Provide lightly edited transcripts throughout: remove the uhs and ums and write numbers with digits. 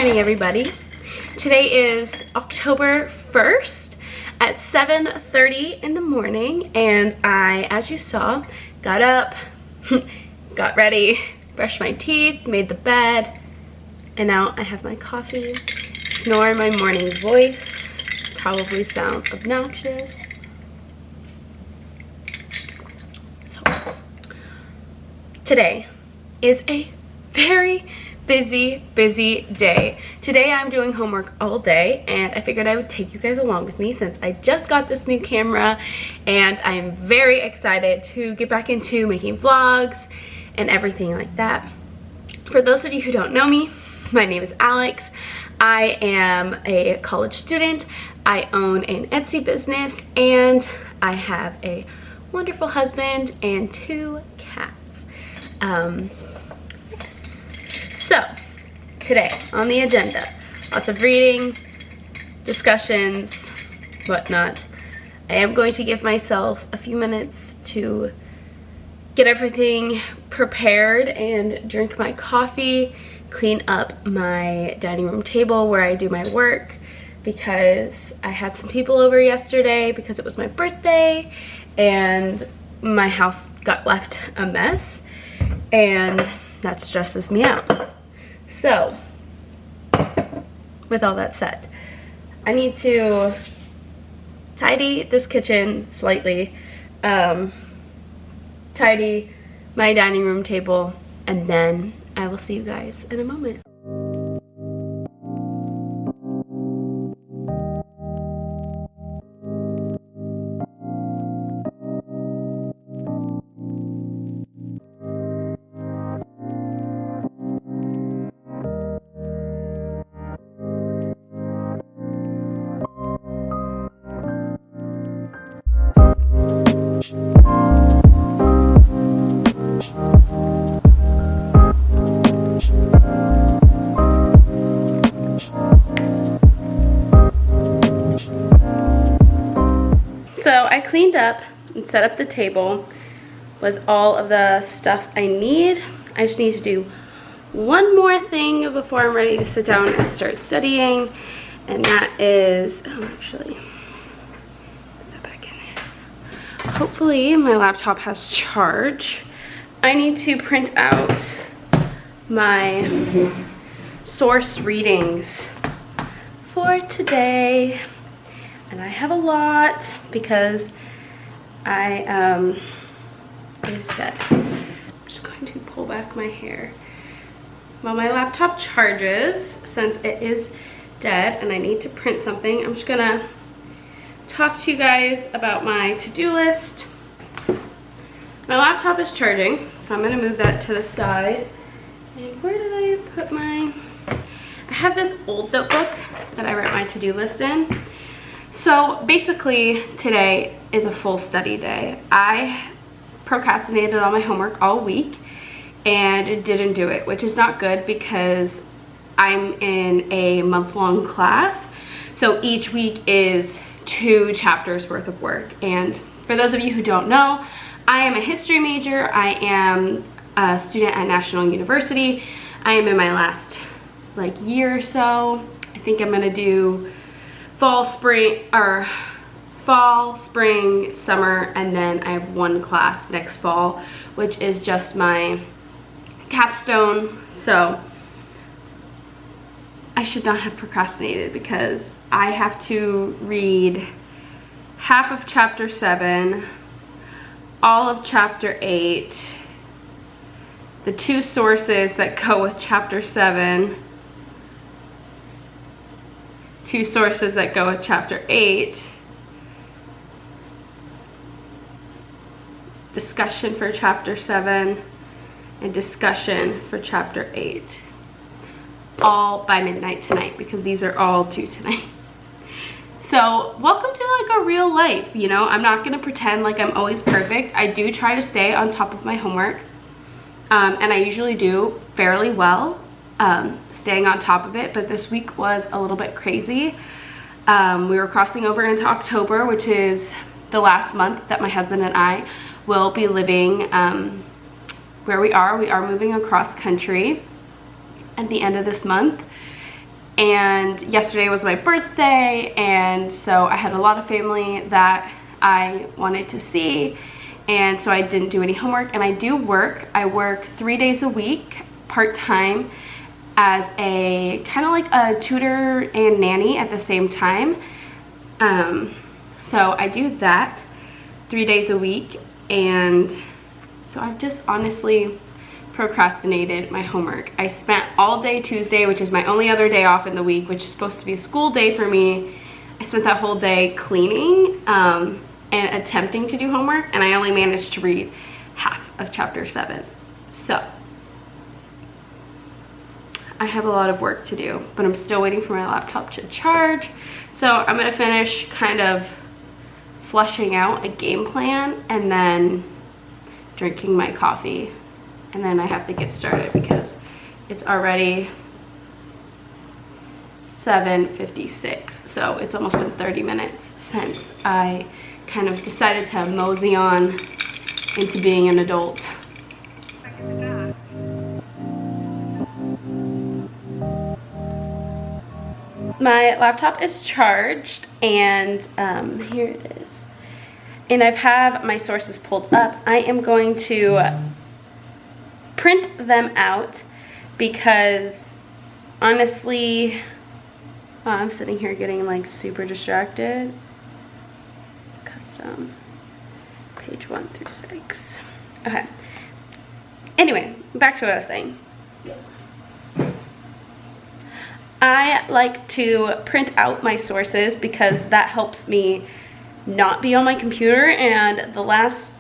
morning, everybody. Today is October 1st at 7:30 in the morning, and I, as you saw, got up, got ready, brushed my teeth, made the bed, and now I have my coffee. Ignore my morning voice, probably sounds obnoxious. So, today is a very busy day. Today I'm doing homework all day, and I figured I would take you guys along with me since I just got this new camera, and I am very excited to get back into making vlogs and everything like that. For those of you who don't know me, my name is Alex. I am a college student. I own an Etsy business, and I have a wonderful husband and 2 cats. So, today on the agenda, lots of reading, discussions, whatnot. I am going to give myself a few minutes to get everything prepared and drink my coffee, clean up my dining room table where I do my work, because I had some people over yesterday because it was my birthday and my house got left a mess, and that stresses me out. So, with all that said, I need to tidy this kitchen slightly, tidy my dining room table, and then I will see you guys in a moment. So I cleaned up and set up the table with all of the stuff I need. I just need to do one more thing before I'm ready to sit down and start studying, and that is, actually, put that back in there. Hopefully my laptop has charge. I need to print out my source readings for today. And I have a lot because it is dead. I'm just going to pull back my hair while my laptop charges, since it is dead and I need to print something. I'm just gonna talk to you guys about my to-do list. My laptop is charging, so I'm gonna move that to the side. And where did I put I have this old notebook that I write my to-do list in. So basically today is a full study day. I procrastinated on my homework all week and didn't do it, which is not good because I'm in a month-long class. So each week is 2 chapters worth of work. And for those of you who don't know, I am a history major. I am a student at National University. I am in my last year or so. I think I'm gonna do fall, spring, summer, and then I have 1 class next fall, which is just my capstone. So I should not have procrastinated because I have to read half of chapter 7, all of chapter 8, the 2 sources that go with chapter 7, 2 sources that go with chapter 8, discussion for chapter 7, and discussion for chapter 8. All by midnight tonight, because these are all due tonight. So welcome to a real life, you know. I'm not gonna pretend like I'm always perfect. I do try to stay on top of my homework, and I usually do fairly well. Staying on top of it, but this week was a little bit crazy. We were crossing over into October, which is the last month that my husband and I will be living where we are. We are moving across country at the end of this month, and yesterday was my birthday, and so I had a lot of family that I wanted to see, and so I didn't do any homework. And I do work. I work 3 days a week part-time as a kind of like a tutor and nanny at the same time. So I do that 3 days a week, and so I've just honestly procrastinated my homework. I spent all day Tuesday, which is my only other day off in the week, which is supposed to be a school day for me. I spent that whole day cleaning and attempting to do homework, and I only managed to read half of chapter 7. So I have a lot of work to do, but I'm still waiting for my laptop to charge. So I'm gonna finish kind of flushing out a game plan and then drinking my coffee. And then I have to get started because it's already 7:56. So it's almost been 30 minutes since I kind of decided to mosey on into being an adult. My laptop is charged, and here it is. And I've had my sources pulled up. I am going to print them out because honestly, I'm sitting here getting like super distracted. Custom, page 1 through 6. Okay. Anyway, back to what I was saying. I like to print out my sources because that helps me not be on my computer, and the last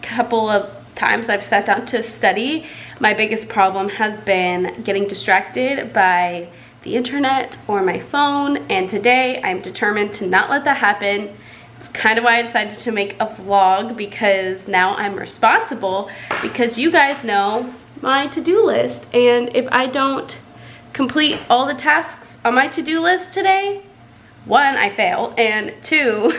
couple of times I've sat down to study, my biggest problem has been getting distracted by the internet or my phone, and today I'm determined to not let that happen. It's kind of why I decided to make a vlog, because now I'm responsible, because you guys know my to-do list, and if I don't complete all the tasks on my to-do list today, 1, I fail, and 2,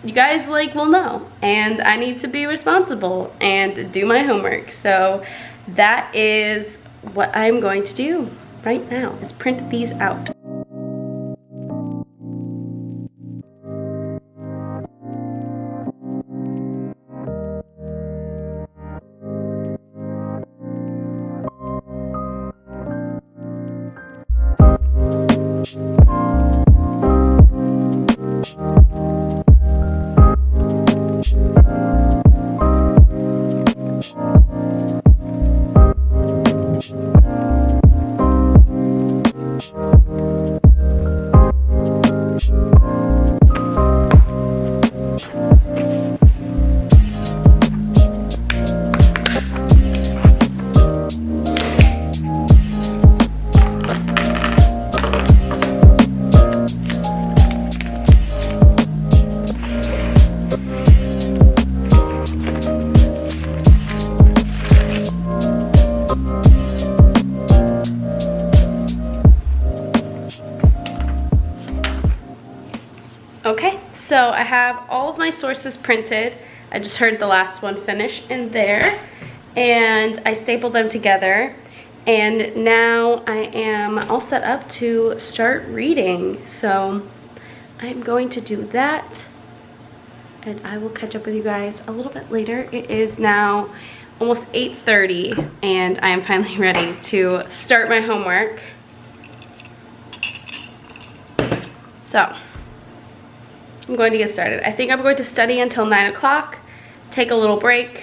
you guys will know, and I need to be responsible and do my homework. So that is what I'm going to do right now, is print these out. Okay, so I have all of my sources printed. I just heard the last one finish in there, and I stapled them together, and now I am all set up to start reading. So I'm going to do that, and I will catch up with you guys a little bit later. It is now almost 8:30, and I am finally ready to start my homework. So I'm going to get started. I think I'm going to study until 9 o'clock, take a little break,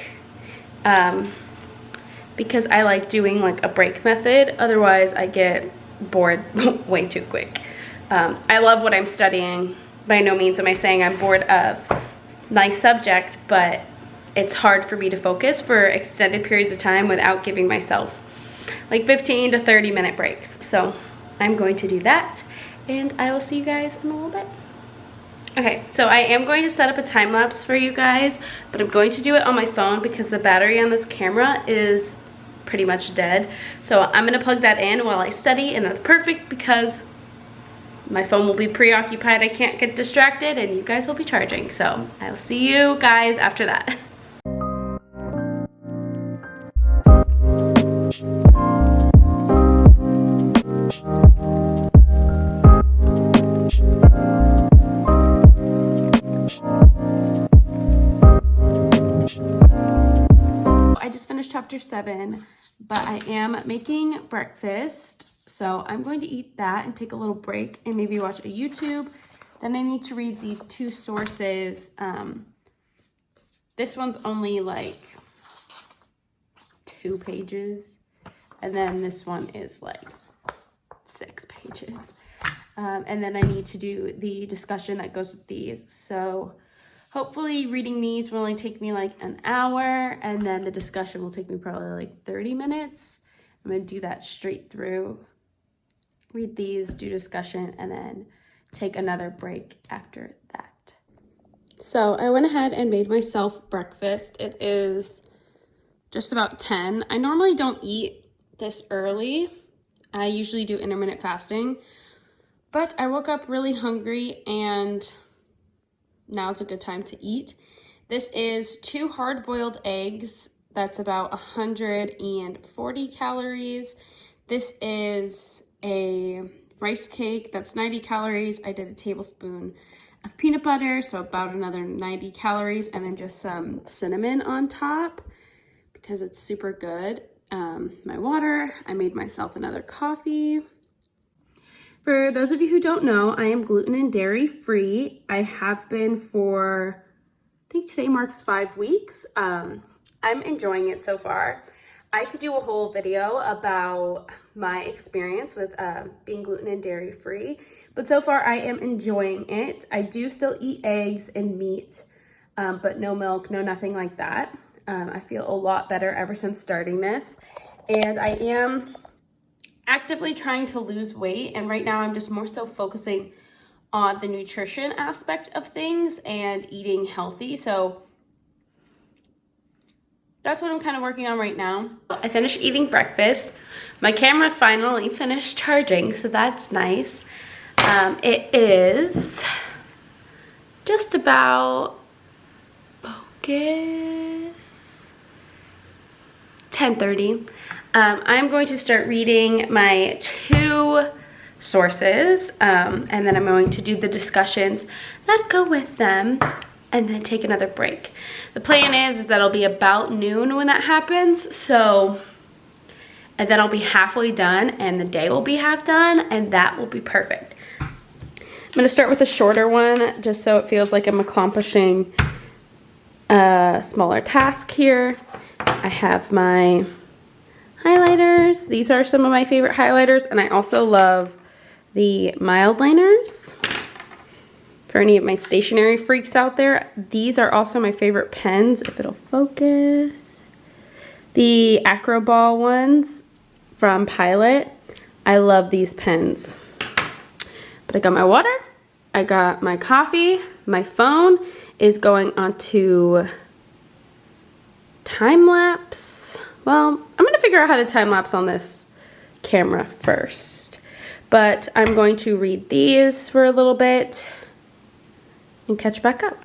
because I like doing like a break method. Otherwise, I get bored way too quick. I love what I'm studying. By no means am I saying I'm bored of my subject, but it's hard for me to focus for extended periods of time without giving myself like 15 to 30 minute breaks. So I'm going to do that, and I will see you guys in a little bit. Okay, so I am going to set up a time lapse for you guys, but I'm going to do it on my phone because the battery on this camera is pretty much dead. So I'm gonna plug that in while I study, and that's perfect because my phone will be preoccupied. I can't get distracted, and you guys will be charging. So I'll see you guys after that. 7, but I am making breakfast. So I'm going to eat that and take a little break and maybe watch a YouTube. Then I need to read these 2 sources. This one's only like 2 pages. And then this one is like 6 pages. And then I need to do the discussion that goes with these. So hopefully reading these will only take me like an hour, and then the discussion will take me probably like 30 minutes. I'm gonna do that straight through, read these, do discussion, and then take another break after that. So I went ahead and made myself breakfast. It is just about 10. I normally don't eat this early. I usually do intermittent fasting, but I woke up really hungry and now's a good time to eat. This is 2 hard-boiled eggs. That's about 140 calories. This is a rice cake. That's 90 calories. I did a tablespoon of peanut butter, so about another 90 calories, and then just some cinnamon on top because it's super good. My water. I made myself another coffee. For those of you who don't know, I am gluten and dairy free. I have been for, I think today marks 5 weeks. I'm enjoying it so far. I could do a whole video about my experience with being gluten and dairy free, but so far I am enjoying it. I do still eat eggs and meat, but no milk, no nothing like that. I feel a lot better ever since starting this, and I am actively trying to lose weight, and right now I'm just more so focusing on the nutrition aspect of things and eating healthy. So that's what I'm kind of working on right now. I finished eating breakfast. My camera finally finished charging, so that's nice. It is just about, focus, 10:30. I'm going to start reading my 2 sources, and then I'm going to do the discussions that go with them, and then take another break. The plan is that it'll be about noon when that happens, so, and then I'll be halfway done, and the day will be half done, and that will be perfect. I'm gonna start with a shorter one, just so it feels like I'm accomplishing a smaller task here. I have my highlighters. These are some of my favorite highlighters, and I also love the mild liners. For any of my stationery freaks out there, these are also my favorite pens, if it'll focus. The Acro Ball ones from Pilot. I love these pens. But I got my water, I got my coffee, my phone is going onto time lapse. Well, I'm gonna figure out how to time lapse on this camera first, but I'm going to read these for a little bit and catch back up.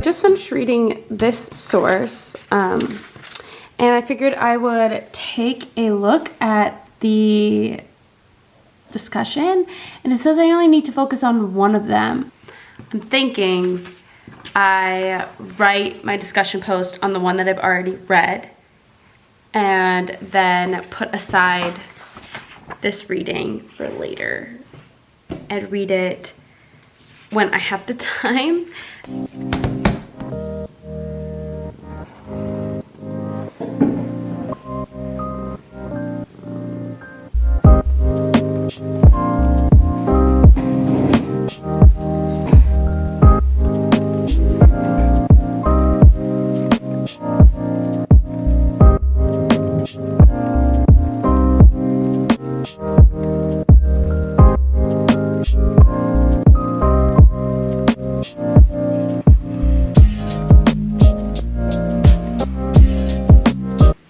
Just finished reading this source, and I figured I would take a look at the discussion, and it says I only need to focus on one of them. I'm thinking I write my discussion post on the one that I've already read, and then put aside this reading for later and read it when I have the time.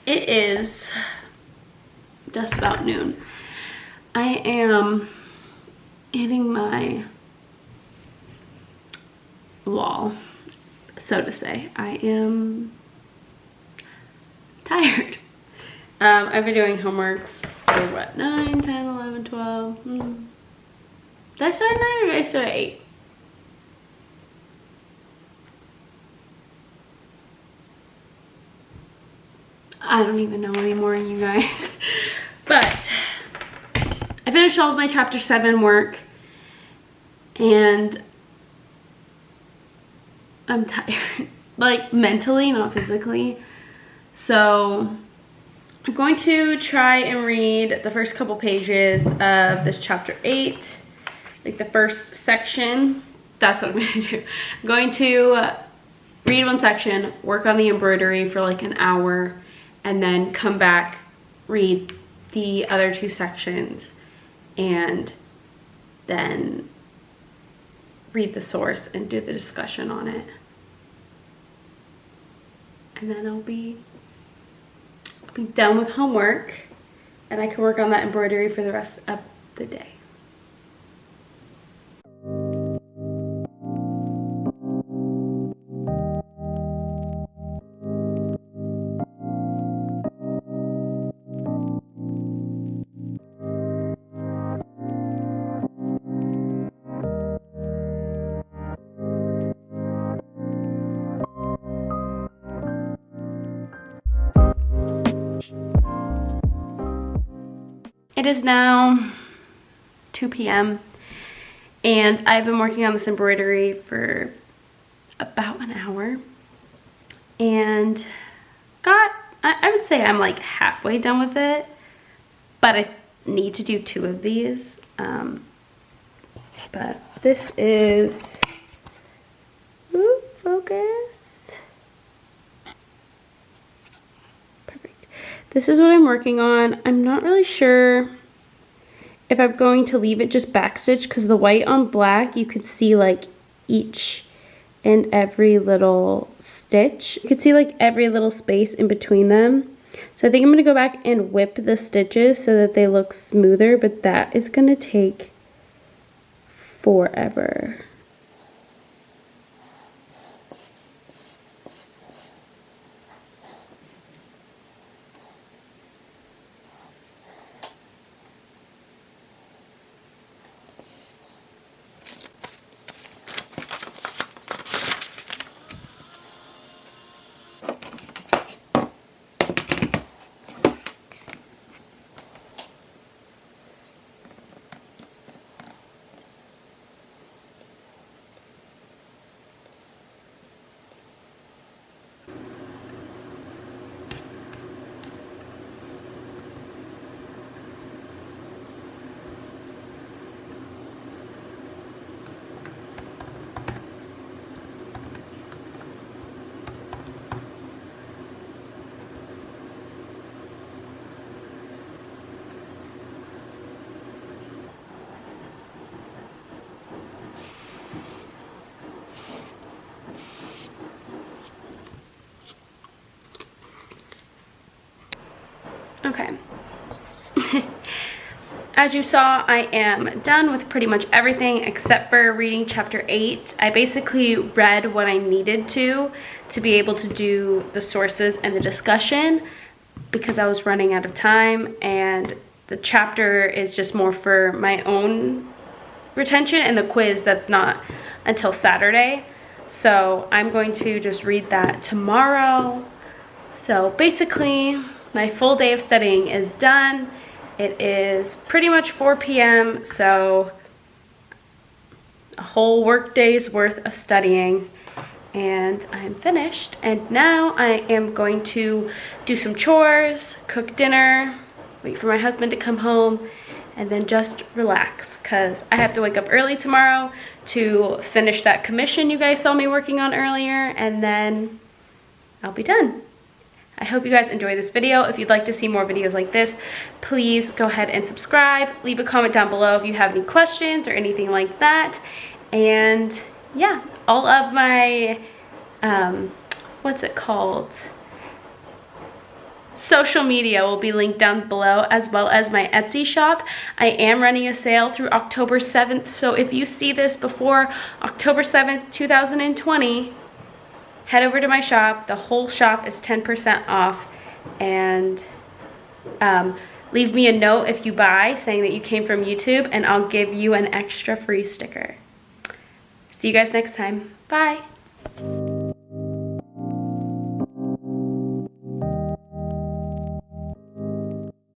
It is just about noon. I am hitting my wall, so to say. I am tired. I've been doing homework for what, 9, 10, 11, 12. Did I start at 9 or did I start at 8? I don't even know anymore, you guys. But I finished all of my chapter 7 work and I'm tired, like mentally, not physically. So I'm going to try and read the first couple pages of this chapter 8, like the first section. That's what I'm gonna do. I'm going to read one section, work on the embroidery for like an hour, and then come back, read the other 2 sections, and then read the source and do the discussion on it. And then I'll be done with homework and I can work on that embroidery for the rest of the day. It is now 2 p.m. and I've been working on this embroidery for about an hour and I would say I'm like halfway done with it, but I need to do 2 of these. But this is, ooh, focus. Perfect. This is what I'm working on. I'm not really sure if I'm going to leave it just backstitch because the white on black, you could see like each and every little stitch. You could see like every little space in between them. So I think I'm gonna go back and whip the stitches so that they look smoother, but that is gonna take forever. Okay. As you saw, I am done with pretty much everything except for reading chapter 8. I basically read what I needed to be able to do the sources and the discussion because I was running out of time, and the chapter is just more for my own retention, and the quiz, that's not until Saturday. So I'm going to just read that tomorrow. So basically, my full day of studying is done. It is pretty much 4 p.m. so a whole work day's worth of studying, and I'm finished. And now I am going to do some chores, cook dinner, wait for my husband to come home, and then just relax because I have to wake up early tomorrow to finish that commission you guys saw me working on earlier, and then I'll be done. I hope you guys enjoy this video. If you'd like to see more videos like this, please go ahead and subscribe. Leave a comment down below if you have any questions or anything like that. And yeah, all of my, what's it called? social media will be linked down below, as well as my Etsy shop. I am running a sale through October 7th, so if you see this before October 7th, 2020, head over to my shop. The whole shop is 10% off, and leave me a note if you buy saying that you came from YouTube, and I'll give you an extra free sticker. See you guys next time. Bye.